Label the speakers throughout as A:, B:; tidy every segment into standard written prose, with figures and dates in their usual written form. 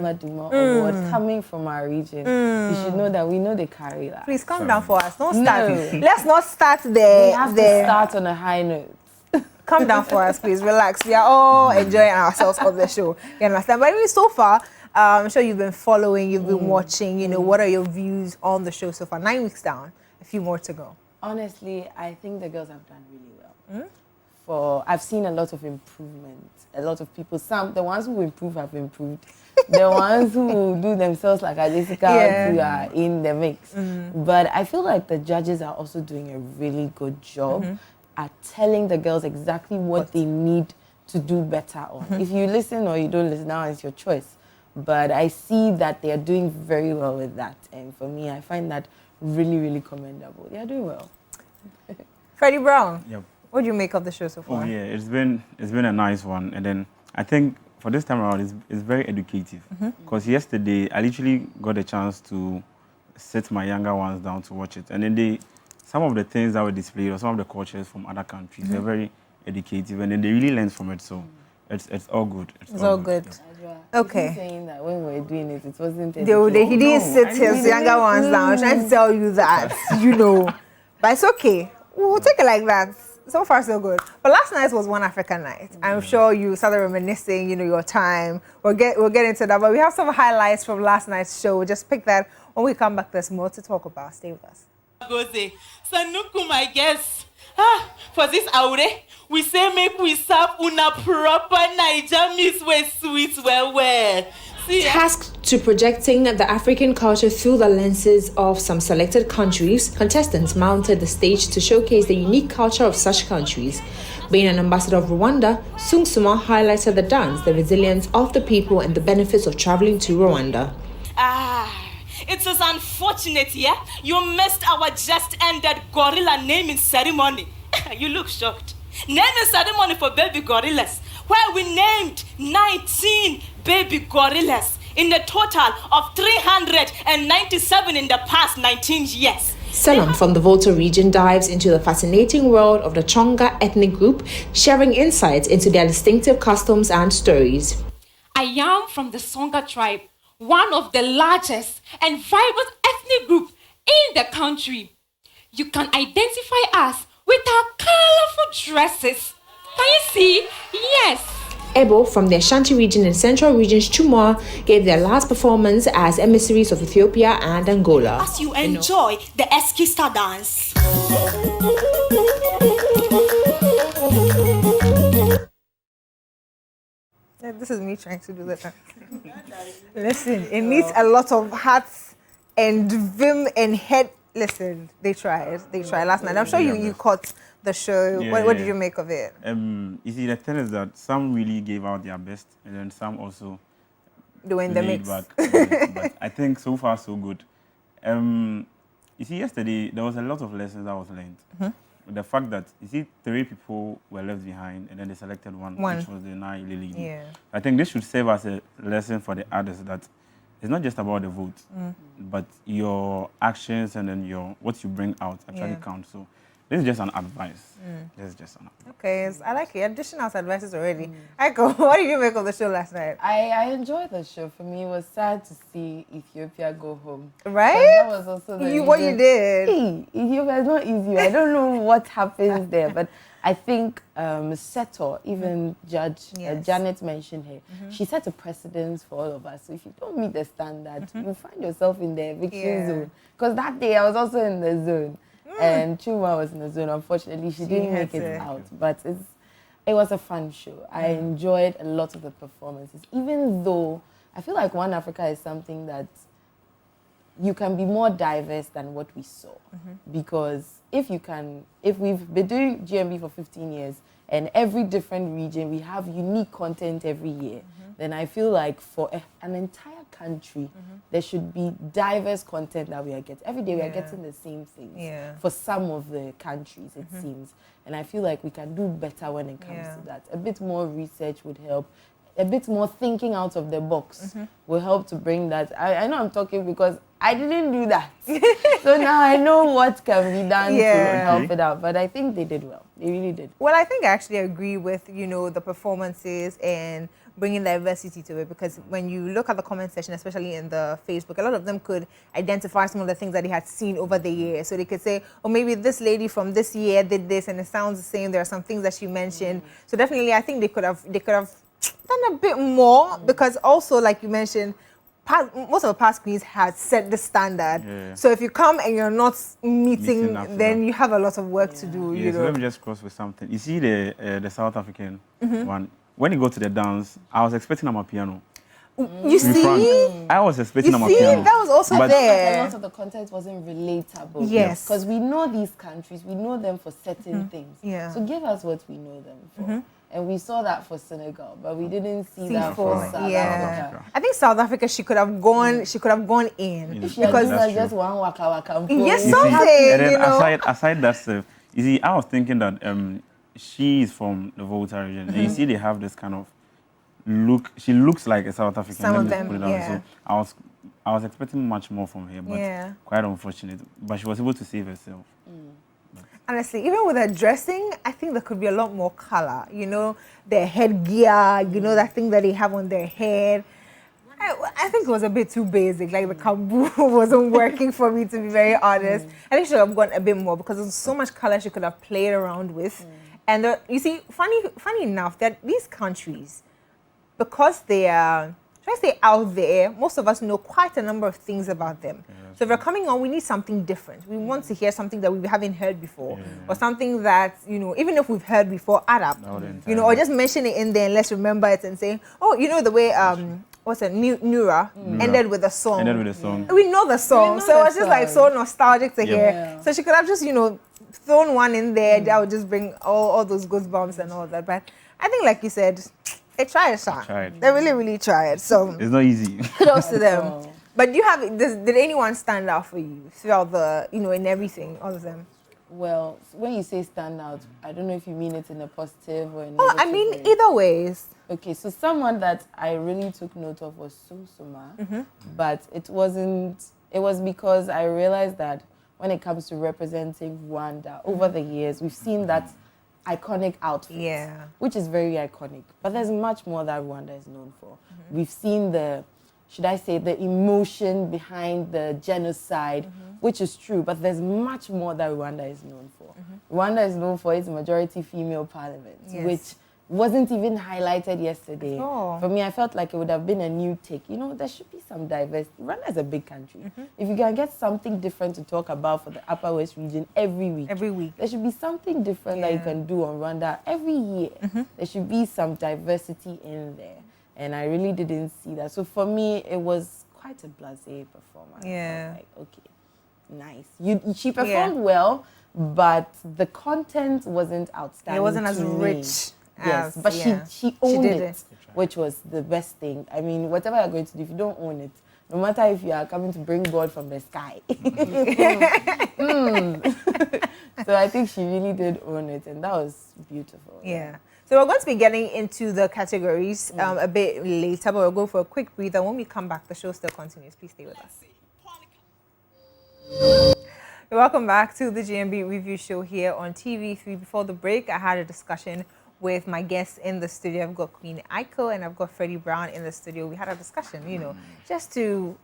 A: Mama Duma award coming from our region. You should know that we know they carry that.
B: Please calm down for us. Don't start. No. Let's not start there.
A: We have to start on a high note.
B: Calm down for us, please. Relax. We are all enjoying ourselves on the show. You understand? But anyway, so far, I'm sure you've been following, you've been watching. You know, what are your views on the show so far? 9 weeks down, a few more to go.
A: Honestly, I think the girls have done really well. I've seen a lot of improvement. A lot of people, the ones who improve have improved. The ones who do themselves like Jessica who are in the mix. But I feel like the judges are also doing a really good job at telling the girls exactly what they need to do better on. If you listen or you don't listen, now it's your choice. But I see that they are doing very well with that. And for me, I find that really, really commendable. They are doing well.
B: Freddie Brown,
C: yep.
B: What do you make of the show so far?
C: Oh yeah, it's been a nice one. And then I think for this time around, it's very educative. Because yesterday, I literally got a chance to sit my younger ones down to watch it. And then some of the things that were displayed or some of the cultures from other countries, they're very educative. And then they really learn from it. So it's all good.
B: It's all good.
C: Yeah.
B: Okay.
A: He's saying that when we were doing it, it wasn't
B: he didn't sit his younger ones down trying to tell you that, you know. But it's okay. We'll take it like that. So far, so good. But last night was One African Night. I'm sure you started reminiscing, you know, your time. We'll get into that. But we have some highlights from last night's show. We'll just pick that when we come back. There's more to talk about. Stay with us.
D: Sanuku, my guest. For this hour, we say make we serve una proper Naija miss with sweet well.
E: Tasked to projecting the African culture through the lenses of some selected countries, contestants mounted the stage to showcase the unique culture of such countries. Being an ambassador of Rwanda, Sung Suma highlighted the dance, the resilience of the people, and the benefits of traveling to Rwanda.
D: It is unfortunate, yeah? You missed our just ended gorilla naming ceremony. You look shocked. Naming ceremony for baby gorillas, where we named 19 baby gorillas in a total of 397 in the past 19 years.
E: Selam from the Volta region dives into the fascinating world of the Chonga ethnic group, sharing insights into their distinctive customs and stories.
F: I am from the Songa tribe, one of the largest and vibrant ethnic groups in the country. You can identify us with our colorful dresses. Can you see? Yes.
E: Ebo from the Ashanti region and Central regions Chumwa gave their last performance as emissaries of Ethiopia and Angola.
D: As you enjoy the Eskista dance.
B: This is me trying to do that. Listen, it needs a lot of hearts and vim and head. Listen, they tried last night. I'm sure you caught the show. What did you make of it?
C: You see, the thing is that some really gave out their best, and then some also
B: doing the mix.
C: Back. But I think so far so good. You see, yesterday there was a lot of lessons that was learned. The fact that, you see, 3 people were left behind, and then they selected one. Which was the Nai Lily.
B: Yeah.
C: I think this should serve as a lesson for the others that it's not just about the vote, but your actions and then what you bring out actually count. So this is just an advice. This is just an advice.
B: Okay, I like it. Additional advices already. Aiko, what did you make of the show last night?
A: I enjoyed the show. For me, it was sad to see Ethiopia go home.
B: Right?
A: That was also the
B: what you did.
A: Hey, Ethiopia is not easy. I don't know what happens there, but I think Seto, even Judge Janet mentioned her, she set a precedence for all of us. So if you don't meet the standard, you find yourself in the eviction zone. Because that day I was also in the zone. And Chuma was in the zone. Unfortunately, she didn't make it out. But it was a fun show. I enjoyed a lot of the performances, even though I feel like One Africa is something that you can be more diverse than what we saw. Because if we've been doing GMB for 15 years and every different region, we have unique content every year, then I feel like for an entire country, there should be diverse content that we are getting. Every day we are getting the same things for some of the countries, it seems. And I feel like we can do better when it comes to that. A bit more research would help. A bit more thinking out of the box will help to bring that. I know I'm talking because I didn't do that. So now I know what can be done to help it out. But I think they did well. They really did.
B: Well, I think I actually agree with, the performances and bringing diversity to it, because when you look at the comment section, especially in the Facebook, a lot of them could identify some of the things that they had seen over the years. So they could say, oh, maybe this lady from this year did this and it sounds the same. There are some things that she mentioned. So definitely I think they could have done a bit more, because also, like you mentioned, most of the past queens had set the standard. Yeah. So if you come and you're not meeting then you have a lot of work to do.
C: Yeah,
B: you
C: so
B: know.
C: let me just cross with something. You see the South African one. When you go to the dance, I was expecting a piano.
B: You see?
C: I was expecting a piano.
B: That was also there.
A: A lot of the content wasn't relatable.
B: Yes.
A: Because we know these countries, we know them for certain things.
B: Yeah.
A: So give us what we know them for. And we saw that for Senegal, but we didn't see that for South Africa.
B: I think South Africa, she could have gone. She could have gone in
A: because just one waka waka.
B: Yes, something.
C: And then
B: you know?
C: aside that stuff, you see, I was thinking that she is from the Volta region, and you see they have this kind of look. She looks like a South African.
B: Some of them, yeah.
C: So I was expecting much more from her, but quite unfortunate. But she was able to save herself.
B: Honestly, even with her dressing, I think there could be a lot more color. You know, their headgear, you know, that thing that they have on their head. I think it was a bit too basic. Like the kambu wasn't working for me, to be very honest. I think she should have gone a bit more, because there's so much color she could have played around with. And you see, funny enough, that these countries, because they are, should I say, out there, most of us know quite a number of things about them. So if we're coming on, we need something different. We want to hear something that we haven't heard before, or something that, you know, even if we've heard before, add up. You know, or just mention it in there and let's remember it and say, oh, you know, the way what's it, Nura ended with a song.
C: Ended with a song.
B: We know the song, so it's just like so nostalgic to hear. So she could have just, you know, thrown one in there that would just bring all those goosebumps and all that. But I think, like you said, they tried, They really tried. So
C: it's not easy.
B: Kudos to them. But do you have? Did anyone stand out for you throughout the, you know, in everything, all of them?
A: Well, when you say stand out, I don't know if you mean it in a positive or in a
B: I mean way. Either ways.
A: Okay, so someone that I really took note of was Sumsuma, but it wasn't. It was because I realized that when it comes to representing Rwanda over the years, we've seen that iconic outfit, which is very iconic. But there's much more that Rwanda is known for. We've seen the, should I say, the emotion behind the genocide, which is true, but there's much more that Rwanda is known for. Rwanda is known for its majority female parliament, which wasn't even highlighted yesterday. For me, I felt like it would have been a new take. You know, there should be some diversity. Rwanda is a big country. If you can get something different to talk about for the Upper West region every week, there should be something different that you can do on Rwanda every year. There should be some diversity in there. And I really didn't see that. So for me, it was quite a blasé performance. I was like, okay, nice. She performed well, but the content wasn't outstanding.
B: It wasn't as rich.
A: Yes, but she owned it, which was the best thing. I mean, whatever you're going to do, if you don't own it, no matter if you are coming to bring God from the sky. So I think she really did own it, and that was beautiful.
B: So we're going to be getting into the categories a bit later, but we'll go for a quick breather. When we come back, the show still continues. Please stay with us. Welcome back to the GMB Review Show here on TV3. Before the break, I had a discussion with my guests in the studio. I've got Queen Aiko and I've got Freddie Brown in the studio. We had a discussion, you know, just to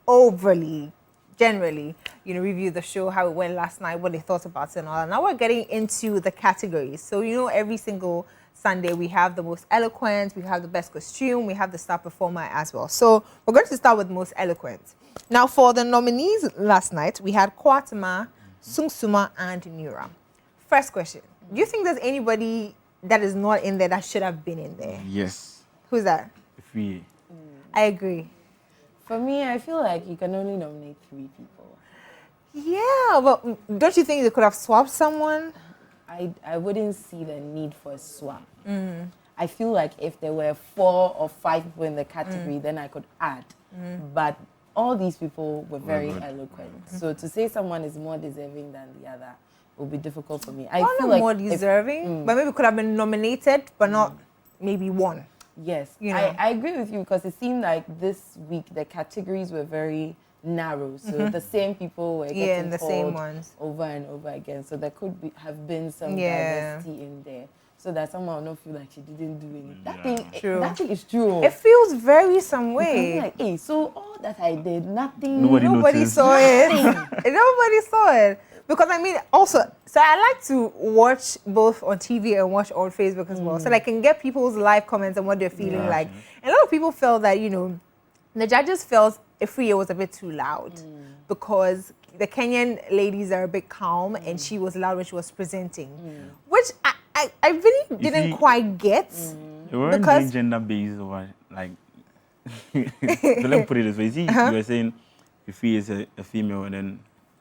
B: generally, you know, review the show, how it went last night, what they thought about it and all that. Now we're getting into the categories. So, you know, every single Sunday we have the most eloquent, we have the best costume, we have the star performer as well. So we're going to start with most eloquent. Now for the nominees last night, we had Kwatama, Sumsuma, and Nura. First question, do you think there's anybody that is not in there that should have been in there?
C: Yes.
B: Who's that?
C: Free.
B: I agree.
A: For me, I feel like you can only nominate 3 people.
B: Yeah, but don't you think they could have swapped someone?
A: I wouldn't see the need for a swap. I feel like if there were 4 or 5 people in the category, then I could add. But all these people were very eloquent. So to say someone is more deserving than the other would be difficult for me. I feel like
B: more deserving, but maybe could have been nominated, but not maybe won.
A: Yes,
B: you know?
A: I agree with you, because it seemed like this week the categories were very narrow. So the same people were getting
B: the same ones
A: over and over again. So there could have been some diversity in there. so that someone will not feel like she didn't do anything. That
B: True.
A: that thing is true.
B: It feels very some
A: You can be
B: way.
A: like, hey, so all that I did, nothing.
B: Nobody
C: noticed.
B: saw it. Nobody saw it. Because I mean, also, so I like to watch both on TV and watch on Facebook as well, so that I can get people's live comments and what they're feeling like. And a lot of people felt that, you know, the judges felt Efriye was a bit too loud because the Kenyan ladies are a bit calm and she was loud when she was presenting, which I really didn't quite get.
C: You weren't doing gender-based or like. So let me put it this way. See, you were saying Efriye is a female, and then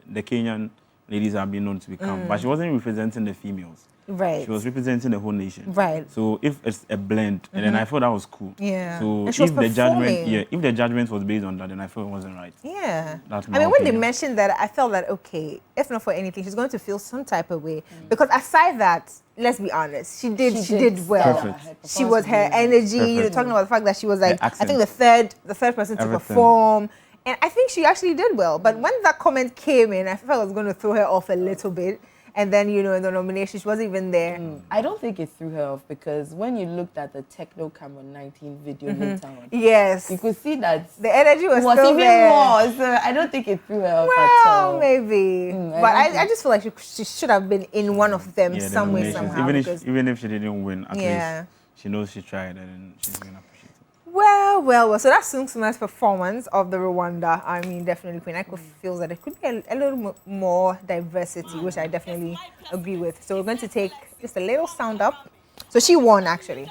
C: the Kenyan ladies are being known to be calm, but she wasn't representing the females.
B: Right.
C: She was representing the whole nation.
B: Right.
C: So if it's a blend, and then I thought that was cool.
B: Yeah.
C: So
B: And she was
C: if the judgment,
B: performing.
C: if the judgment was based on that, then I thought it wasn't right.
B: Yeah.
C: That's
B: I
C: my
B: mean, when they
C: opinion.
B: mentioned that, I felt that, okay, if not for anything, she's going to feel some type of way. Because aside that, let's be honest, she did well.
C: Perfect.
B: She was her energy, you know,
C: Perfect.
B: talking about the fact that she was like,
C: Her
B: I think
C: accent.
B: the third person to
C: Everything.
B: perform. And I think she actually did well. But when that comment came in, I felt it was going to throw her off a little bit. And then, you know, in the nomination, she wasn't even there.
A: I don't think it threw her off because when you looked at the Techno Cameron 19 video later on,
B: Yes.
A: you could see that
B: The energy was
A: it was
B: still
A: even
B: there.
A: more. So I don't think it threw her off at all.
B: Well, maybe.
A: I
B: But
A: don't
B: I just feel like she should have been in one of them
C: Yeah, the
B: some way,
C: nominations.
B: somehow.
C: Even
B: because-
C: even if she didn't win, at
B: Yeah.
C: least she knows she tried, and then she's gonna appreciate it.
B: Well. So that's Sung Suma's performance of the Rwanda. I mean, definitely Queen Aiko feels that there could be a little more diversity, which I definitely agree with. So we're going to take just a little sound up. So she won, actually.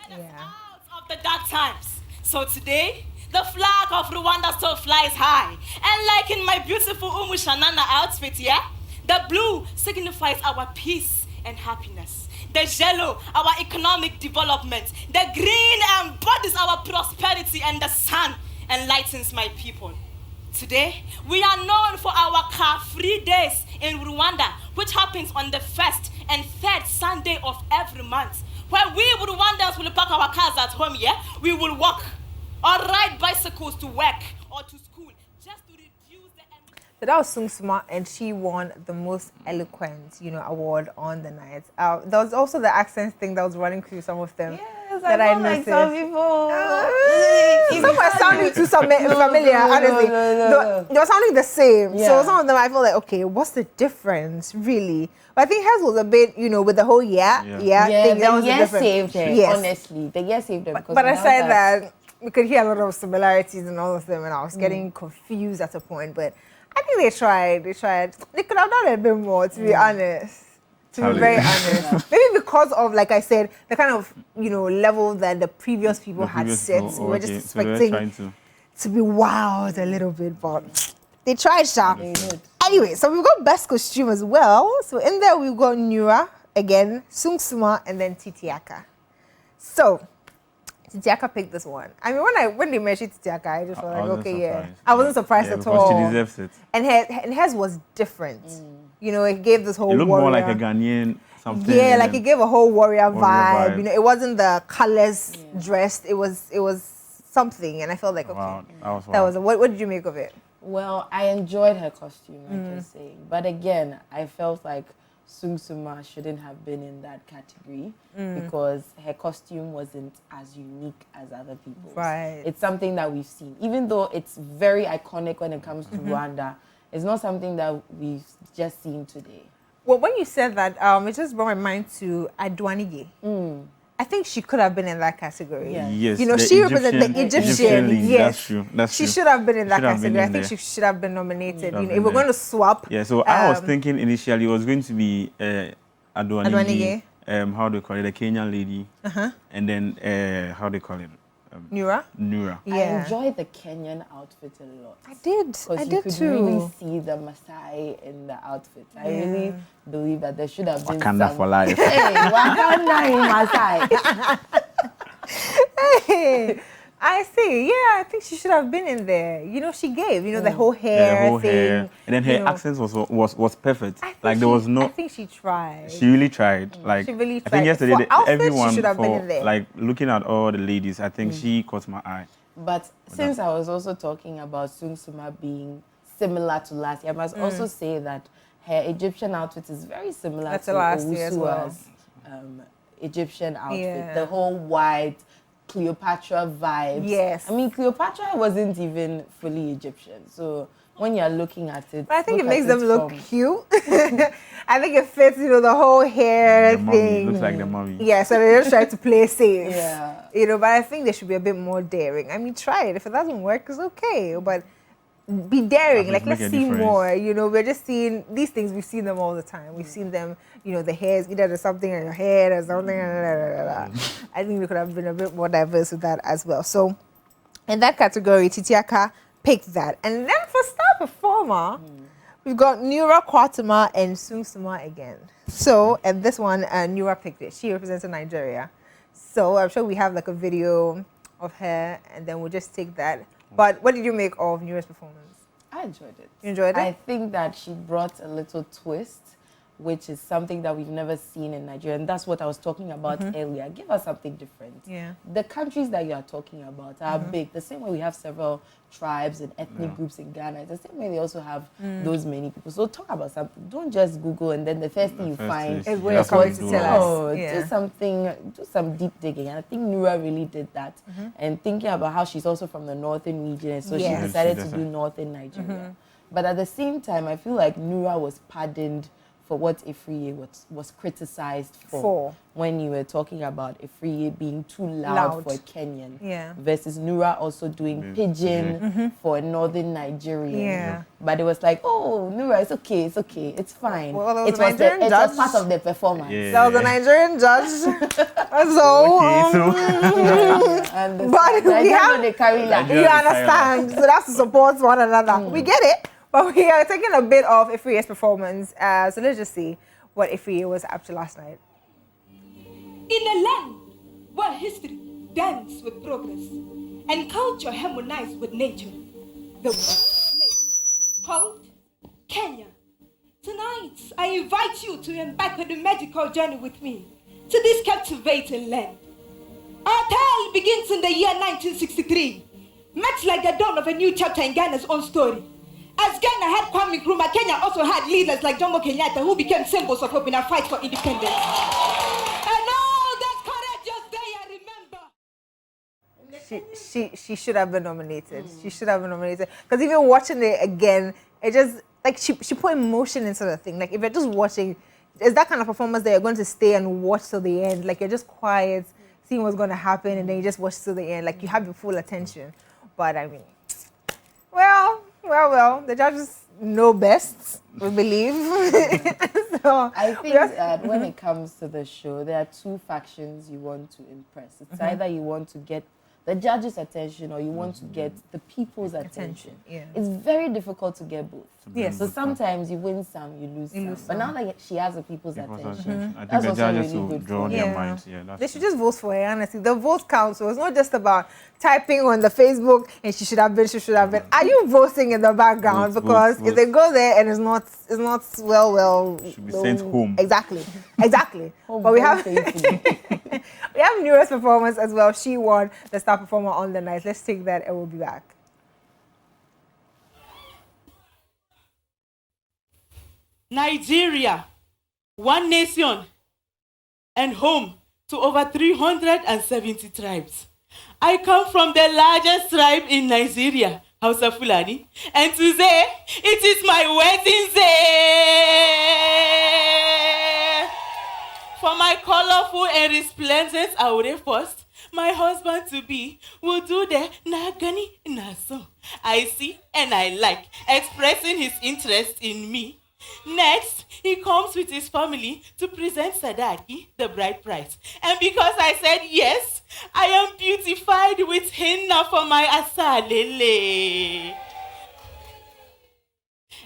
D: Yeah. Of the dark times. So today, the flag of Rwanda still flies high. And like in my beautiful Umushanana outfit, yeah? The blue signifies our peace and happiness. The yellow, our economic development. The green embodies our prosperity, and the sun enlightens my people. Today, we are known for our car-free days in Rwanda, which happens on the 1st and 3rd Sunday of every month, where we Rwandans will park our cars at home, yeah? We will walk or ride bicycles to work or to school just to reduce the emissions.
B: So that was Sung Suma, and she won the most eloquent, you know, award on the night. There was also the accent thing that was running through some of them.
A: Yes,
B: that
A: I
B: I
A: felt like
B: noticed.
A: some people.
B: Some were sounding too familiar, honestly.
A: no.
B: They were sounding the same.
A: Yeah.
B: So some of them I felt like, okay, what's the difference, really? But I think hers was a bit, you know, with the whole thing.
A: Yeah,
B: That was
A: the
B: the
A: year
B: difference.
A: saved her.
B: Yes.
A: Honestly, the year saved her. Because
B: But I
A: without
B: said that we could hear a lot of similarities in all of them, and I was getting confused at a point. But I think they tried. They could have done a bit more, to be honest. To be very honest. Maybe because of, like I said, the kind of, you know, level that the previous people had set. We were just
C: So they were
B: expecting
C: trying
B: to be wowed a little bit, but they tried sharp.
A: They did.
B: Anyway, so we've got best costume as well. So in there we've got Nura again, Sung Suma, and then Titiaka. So Titiaka picked this one. I mean, when they mentioned Titiaka, I just was like,
C: wasn't
B: okay, yeah.
C: surprised.
B: I wasn't surprised at
C: because
B: all.
C: she deserves it.
B: And hers was different. You know, it gave this whole
C: It looked
B: warrior.
C: more like a Ghanaian something.
B: Yeah,
C: and
B: like
C: then-
B: it gave a whole warrior vibe.
C: vibe.
B: You know, it wasn't the colors dressed. It was something, and I felt like, okay,
C: Wow,
B: that was. What did you make of it?
A: Well, I enjoyed her costume, like you're saying. But again, I felt like Sung Suma shouldn't have been in that category because her costume wasn't as unique as other people's.
B: Right.
A: It's something that we've seen. Even though it's very iconic when it comes to Rwanda, it's not something that we've just seen today.
B: Well, when you said that, it just brought my mind to Adwanige. I think she could have been in that category.
A: Yeah.
C: Yes,
B: You know,
C: the
B: she represented the Egyptian.
C: lead.
B: Yes,
C: That's true. That's
B: she
C: true.
B: should have been in that
C: Should have been
B: category. I
C: in
B: think
C: there.
B: she should have been nominated.
C: Should have
B: You know,
C: been
B: if we're
C: there.
B: going to swap.
C: Yeah, so I was
B: um,
C: thinking initially it was going to be
B: Adwanige.
C: Adwanige, how do you call it, a Kenyan lady, and then how do you call it,
B: Nura.
C: Nura.
A: I
B: Yeah,
A: enjoyed the Kenyan outfit a lot.
B: I did.
A: Because
B: I
A: you
B: did
A: could
B: too.
A: really see the Maasai in the outfit. I really believe that there should have been
C: Wakanda
A: some...
C: for life.
A: Hey, Wakanda in Maasai.
B: Hey, I see. Yeah, I think she should have been in there. You know, she gave. You know, the whole hair
C: Yeah, the whole
B: thing.
C: hair, and then her
B: you know.
C: accent was perfect.
B: I think
C: Like there was
B: I
C: no.
B: think she tried.
C: She really tried. Like
B: She really
C: I
B: tried.
C: think yesterday,
B: For outfits, she
C: everyone
B: should have been
C: for
B: in there.
C: like looking at all the ladies, I think she caught my eye.
A: But since I was also talking about Sung Suma being similar to last year, I must also say that her Egyptian outfit is very similar
B: That's
A: to
B: last year as well.
A: Owusua's Egyptian outfit,
B: Yeah.
A: the whole white Cleopatra vibes.
B: Yes.
A: I mean, Cleopatra wasn't even fully Egyptian. So when you're looking at it,
B: But I think it
A: look
B: makes
A: at
B: them
A: it
B: look
A: from-
B: cute. I think it fits, the whole hair
C: The mummy,
B: thing.
C: looks like the mummy.
B: Yeah, so they just try to play safe.
A: Yeah.
B: But I think they should be a bit more daring. I mean, try it. If it doesn't work, it's okay. But be daring.
C: At
B: Like,
C: least
B: let's
C: make a
B: see
C: difference.
B: more. We're just seeing these things. We've seen them all the time. We've seen them. The hairs. Either there's something on your head or something. I think we could have been a bit more diverse with that as well. So, in that category, Titiaka picked that. And then for star performer, we've got Nura Kwatuma and Sumsuma again. So, and this one, Nura picked it. She represented Nigeria. So, I'm sure we have like a video of her, and then we'll just take that. But what did you make of Nura's performance?
A: I enjoyed it.
B: You enjoyed it?
A: I think that she brought a little twist, which is something that we've never seen in Nigeria. And that's what I was talking about earlier. Give us something different.
B: Yeah.
A: The countries that you are talking about are big. The same way we have several tribes and ethnic groups in Ghana, it's the same way they also have those many people. So talk about something. Don't just Google and then the first thing you find
B: is
C: what
B: what
C: you're
B: you're going to
C: do
B: tell
C: it.
B: us.
A: Oh,
B: Yeah.
A: do something, do some deep digging. And I think Nura really did that. And thinking about how she's also from the northern region, and so
B: Yes.
A: she decided to
C: Yes,
A: do
C: yes.
A: northern Nigeria. But at the same time, I feel like Nura was pardoned for what Ifriye was criticized for when you were talking about Ifriye being too loud for a Kenyan versus Nura also doing pidgin for a northern Nigerian.
B: Yeah.
A: But it was like, oh, Nura, it's okay, it's fine.
B: Well, there was
A: it
B: a
A: was
B: Nigerian
A: it
B: judge.
A: was part of the performance.
C: Yeah.
B: That was a Nigerian judge. so,
C: Okay, so
A: And the
B: But we
A: Nigerian
B: have-
A: they carry like
B: you understand. So that's to support one another. We get it. But we are taking a bit of Ifriye's performance. So let's just see what Ifriye was up to last night.
D: In a land where history bends with progress and culture harmonizes with nature, the world place called Kenya. Tonight, I invite you to embark on a magical journey with me to this captivating land. Our tale begins in the year 1963, much like the dawn of a new chapter in Ghana's own story. As Ghana had Kwame Nkrumah, Kenya also had leaders like Jomo Kenyatta who became symbols of hope in our fight for independence. And all that courageous day I remember.
B: She should have been nominated. She should have been nominated. Because even watching it again, it just, like, she put emotion into the thing. Like, if you're just watching, it's that kind of performance that you're going to stay and watch till the end. Like, you're just quiet, seeing what's going to happen, and then you just watch till the end. Like, you have your full attention. But, I mean, well, the judges know best, we believe. So,
A: I think that when it comes to the show, there are two factions you want to impress. It's either you want to get the judges' attention or you want to get the people's attention.
B: Yeah.
A: It's very difficult to get both.
B: Yes.
A: So sometimes you win some, you lose some. But now that she has the people's
C: People's
A: attention,
C: attention. I think
A: that's
C: the
A: also
C: judges
A: really
C: will
A: good
C: draw
A: for
C: their
A: her.
C: minds. Yeah, that's
B: they should just vote for her, honestly. The vote counts. So it's not just about typing on the Facebook and she should have been. Are you voting in the background?
C: Vote,
B: Because
C: vote.
B: if they go there and it's not well,
C: Should be sent home.
B: Exactly.
A: Home,
B: But we
A: home
B: have
A: safely.
B: we have Nura's performance as well. She won the star performer on the night. Let's take that and we'll be back.
D: Nigeria, one nation and home to over 370 tribes. I come from the largest tribe in Nigeria, Hausa Fulani, and today it is my wedding day. For my colorful and resplendent Aure first, my husband-to-be will do the Nagani Naso. I see and I like, expressing his interest in me. Next, he comes with his family to present Sadaki, the bride price. And because I said yes, I am beautified with henna for my asalele.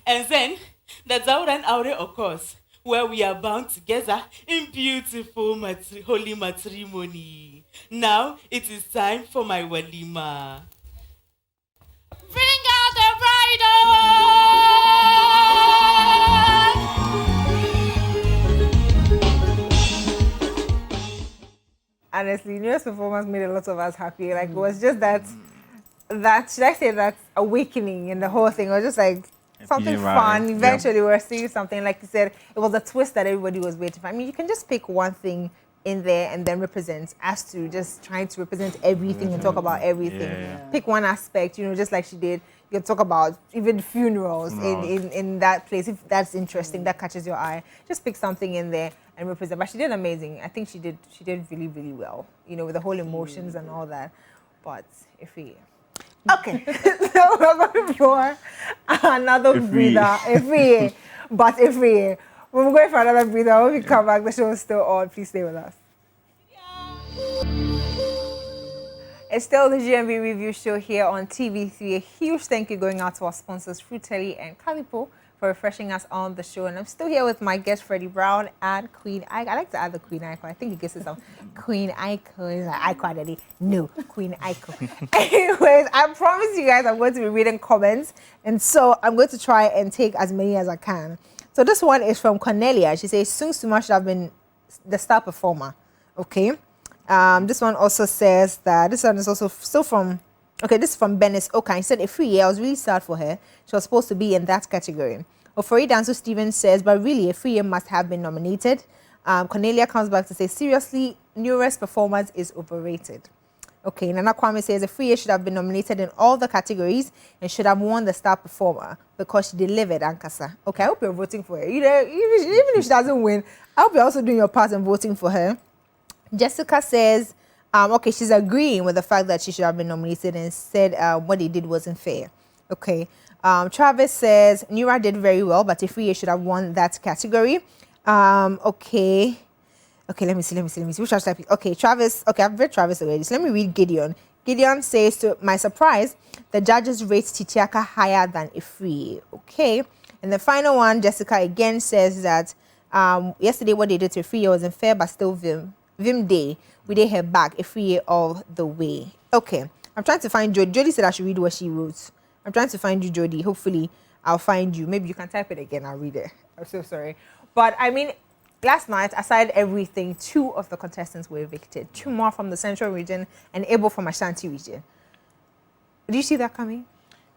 D: And then, the Zauran Aure occurs, where we are bound together in beautiful holy matrimony. Now, it is time for my walima. Bring out the bridal!
B: Honestly, Nura's performance made a lot of us happy. Like, it was just that should I say that awakening in the whole thing. It was just like something
C: PJ
B: fun.
C: vibe.
B: Eventually, we're seeing something, like you said, it was a twist that everybody was waiting for. I mean, you can just pick one thing in there and then represent as to just trying to represent everything and talk about everything. Pick one aspect, just like she did. You can talk about even funerals in that place if that's interesting, that catches your eye. Just pick something in there and represent. But she did amazing. I think she did really, really well. with the whole emotions and all that. But okay, so we're going for another breather. When we're going for another breather, when we come back, the show is still on. Please stay with us. It's still the GMB Review Show here on TV3. A huge thank you going out to our sponsors, Fruitelli and Calipo, for refreshing us on the show. And I'm still here with my guest, Freddie Brown and Queen Aiko. I like to add the Queen Aiko. I think it gives it some Queen Aiko. Is like Aiko already? No, Queen Aiko. Anyways, I promise you guys I'm going to be reading comments. And so I'm going to try and take as many as I can. So this one is from Cornelia. She says, Sung Suma should have been the star performer. Okay. This one also says that this one is also still from, this is from Benis Oka. He said, I was really sad for her. She was supposed to be in that category. Ofori Danso Stevens says, but really, Efriye must have been nominated. Cornelia comes back to say, seriously, Nura's performance is overrated. Okay, Nana Kwame says, Efriye should have been nominated in all the categories and should have won the star performer because she delivered Ankasa. Okay, I hope you're voting for her. Even if she doesn't win, I hope you're also doing your part and voting for her. Jessica says, she's agreeing with the fact that she should have been nominated and said what they did wasn't fair. Okay. Travis says, Nura did very well, but Efriye should have won that category. Okay, let me see. Which should I pick? Okay, Travis. Okay, I've read Travis already. So let me read Gideon. Gideon says, to my surprise, the judges rate Titiaka higher than Efriye. Okay. And the final one, Jessica again says that yesterday what they did to Efriye wasn't fair, but still Vim Day, we did her back, Efriye all the way. Okay, I'm trying to find Jody. Jody said I should read what she wrote. I'm trying to find you, Jody. Hopefully, I'll find you. Maybe you can type it again. I'll read it. I'm so sorry. But I mean, last night, aside everything, 2 of the contestants were evicted. 2 more from the Central region and Abel from Ashanti region. Did you see that coming?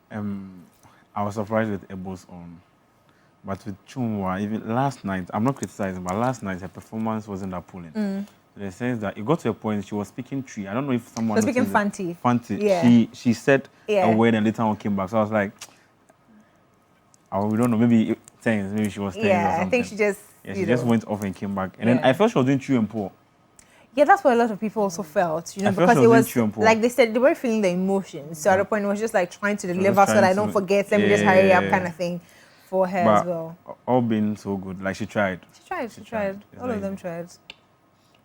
C: I was surprised with Abel's own. But with Chumwa, even last night, I'm not criticizing, but last night her performance wasn't that pulling. In the sense that it got to a point she was speaking tree. I don't know if someone
B: was speaking Fanti.
C: Yeah. She said a word and later on came back. So I was like, we don't know, maybe things, maybe she was saying or something.
B: I think she just
C: she just went off and came back. And then I felt she was doing true and poor.
B: Yeah, that's what a lot of people also felt, because it was like they said they were feeling the emotions. So at a point it was just like trying to deliver so that I don't forget, let me just hurry up kind of thing for her as well.
C: All being so good, like she tried.
B: She tried. All of them tried.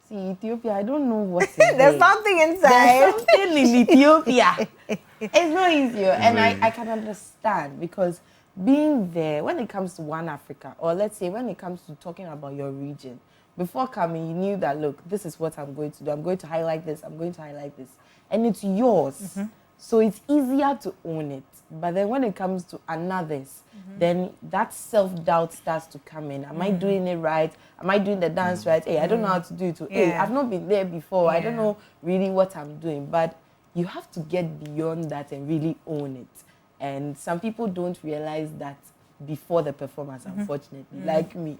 A: See, Ethiopia, I don't know what
B: there's something inside.
A: There's something in Ethiopia. It's not easier. And I can understand because being there, when it comes to One Africa, or let's say when it comes to talking about your region, before coming, you knew that, look, this is what I'm going to do. I'm going to highlight this. I'm going to highlight this. And it's yours. So it's easier to own it. But then when it comes to another's, then that self-doubt starts to come in. Am I doing it right? Am I doing the dance right? Hey, I don't know how to do it. Hey, I've not been there before. I don't know really what I'm doing. But you have to get beyond that and really own it. And some people don't realize that before the performance, unfortunately, like me.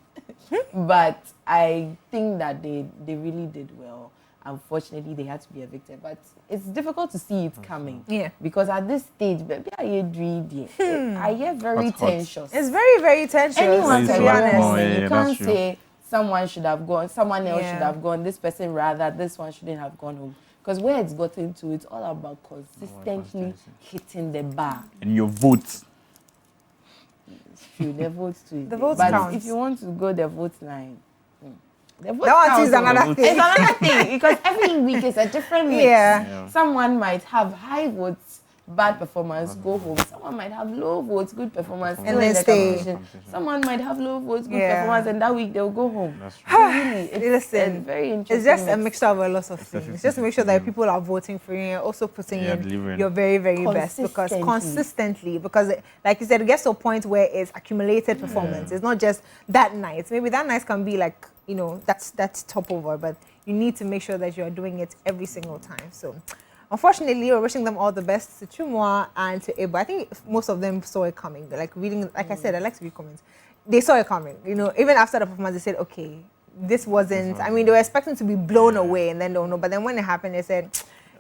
A: But I think that they really did well. Unfortunately, they had to be evicted, but it's difficult to see it coming. Yeah. Because at this stage, baby, I hear very tensions.
B: It's very, very tensions.
A: Anyone can be honest. You can't say someone should have gone, someone else should have gone, this person rather, this one shouldn't have gone home. Because where it's gotten to, it's all about consistently hitting the bar.
C: And your votes.
A: The votes too.
B: The votes
A: but
B: counts.
A: If you want to go the vote line,
B: that one is another thing.
A: It's another thing because every week is a different mix. Someone might have high votes, bad performance, go home. Someone might have low votes, good performance,
B: and then stay.
A: Someone might have low votes, good performance, and that week they'll go home.
C: That's true.
A: Really, it's very interesting.
B: It's just a mixture of a lot of things. Just to make sure that people are voting for you and also putting in your very, very best. Because consistently, because like you said, it gets to a point where it's accumulated performance. It's not just that night. Maybe that night can be like, that's top over, but you need to make sure that you're doing it every single time. So unfortunately, we're wishing them all the best to Chumwa and to Ebo. I think most of them saw it coming. Like reading, like I said, I like to read comments. They saw it coming. Even after the performance, they said, okay, this wasn't. I mean, they were expecting to be blown away, and then don't know. But then when it happened, they said,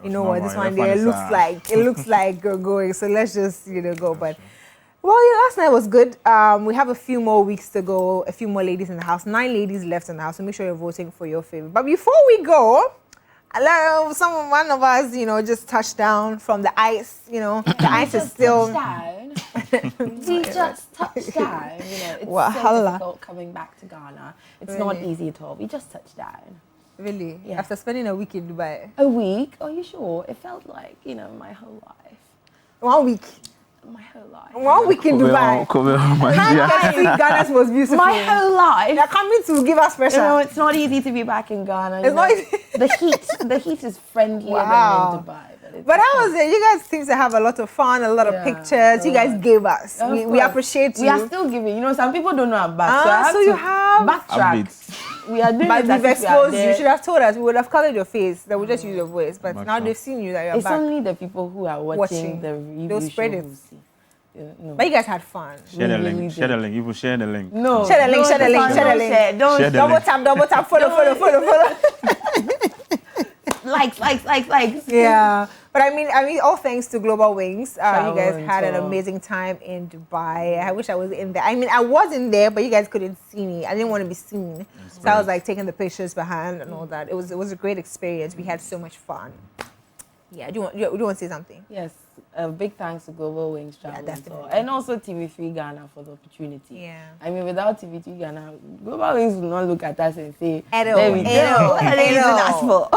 B: you know what, this one there looks like going. So let's just go. But well, yeah, last night was good. We have a few more weeks to go. A few more ladies in the house. 9 ladies left in the house. So make sure you're voting for your favorite. But before we go, one of us, just touched down from the ice. The ice is still.
A: We just touched down. It's so difficult coming back to Ghana. It's not easy at all. We just touched down.
B: Really?
A: Yeah.
B: After spending a week in Dubai?
A: A week? Are you sure? It felt like, my whole life.
B: 1 week?
A: My whole life.
B: 1 week in Dubai. Ghana's most beautiful.
A: My whole life.
B: They're coming to give us pressure.
A: It's not easy to be back in Ghana.
B: It's not easy.
A: The heat is friendlier than in Dubai.
B: But how was it? You guys seem to have a lot of fun, a lot of pictures. You guys gave us. We appreciate you.
A: We are still giving. Some people don't know about.
B: So you have
A: backtrack. We are doing
B: but
A: it
B: we've exposed you. You should have told us. We would have colored your face. They would just use your voice. But now they've seen you that you're
A: back. It's only the people who are watching the review.
B: They'll spread it.
A: No.
B: But you guys had fun.
C: Share the link. Share the link. You will share the link.
B: No. Share the link. Share the link. Share the link.
A: Don't
B: double tap. Follow.
A: Likes.
B: Yeah. But I mean, all thanks to Global Wings, you guys had an amazing time in Dubai. I wish I was in there. I mean, I was in there, but you guys couldn't see me. I didn't want to be seen, so I was like taking the pictures behind and all that. It was a great experience. We had so much fun. Yeah, do you want to say something?
A: Yes, a big thanks to Global Wings Travel and also TV3 Ghana for the opportunity.
B: Yeah.
A: I mean, without TV3 Ghana, Global Wings would not look at us and say,
B: there we go.
A: What are they using us for?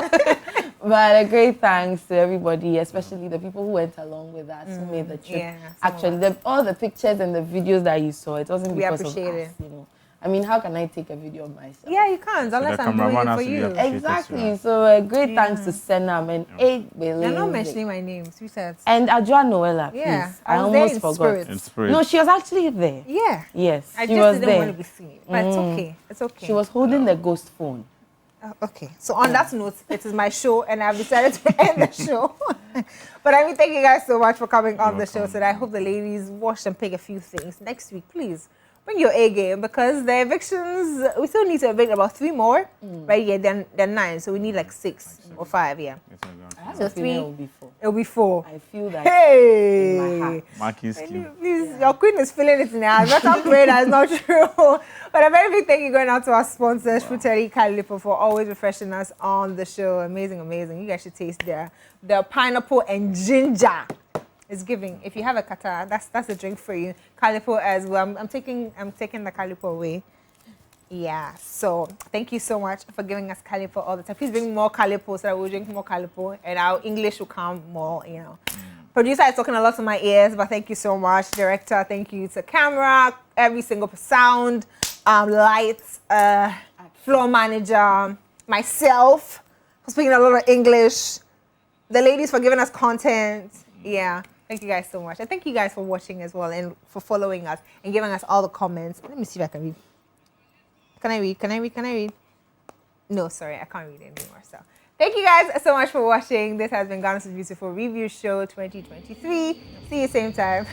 A: But a great thanks to everybody, especially the people who went along with us, who made the trip.
B: Yeah,
A: actually, all the pictures and the videos that you saw, it wasn't because of us,
B: it.
A: I mean, how can I take a video of myself?
B: Yeah, you can't, unless I'm doing it for you.
A: Exactly. So a great thanks to Senam and 8 billion.
B: You're not mentioning my name, sweetheart.
A: And Ajua Noella, please.
B: Yeah,
A: I almost forgot.
C: In spirit.
A: No, she was actually there.
B: Yeah.
A: Yes,
B: I
A: she
B: just
A: was
B: didn't
A: there.
B: want to be seen. But it's okay. It's okay.
A: She was holding the ghost phone.
B: Okay, so on that note, it is my show, and I've decided to end the show. But I mean, thank you guys so much for coming on the show today. I hope the ladies wash and pick a few things. Next week, please bring your A game, because the evictions, we still need to evict about 3 more, right? Yeah, then 9, so we need like 6 or 5, yeah.
A: So 3 will be 4.
B: It'll be 4.
A: I feel that.
B: Hey,
A: in my heart.
C: Marking scheme.
B: Please, your queen is feeling it now. But I'm afraid that's not true. But a very big thank you going out to our sponsors, Fruterie Calipo, for always refreshing us on the show. Amazing, amazing. You guys should taste their pineapple and ginger. It's giving. If you have a kata, that's a drink for you. Calipo as well. I'm taking the Calipo away. Yeah. So thank you so much for giving us Calipo all the time. Please bring more Calipo so that we'll drink more Calipo and our English will come more. Producer is talking a lot to my ears, but thank you so much. Director, thank you to camera, every single sound, lights, floor manager, myself for speaking a lot of English, the ladies for giving us content. Yeah. Thank you guys so much. And thank you guys for watching as well and for following us and giving us all the comments. Let me see if I can read. Can I read? No, sorry, I can't read anymore. So thank you guys so much for watching. This has been Ghana's Beautiful Review Show 2023. See you same time.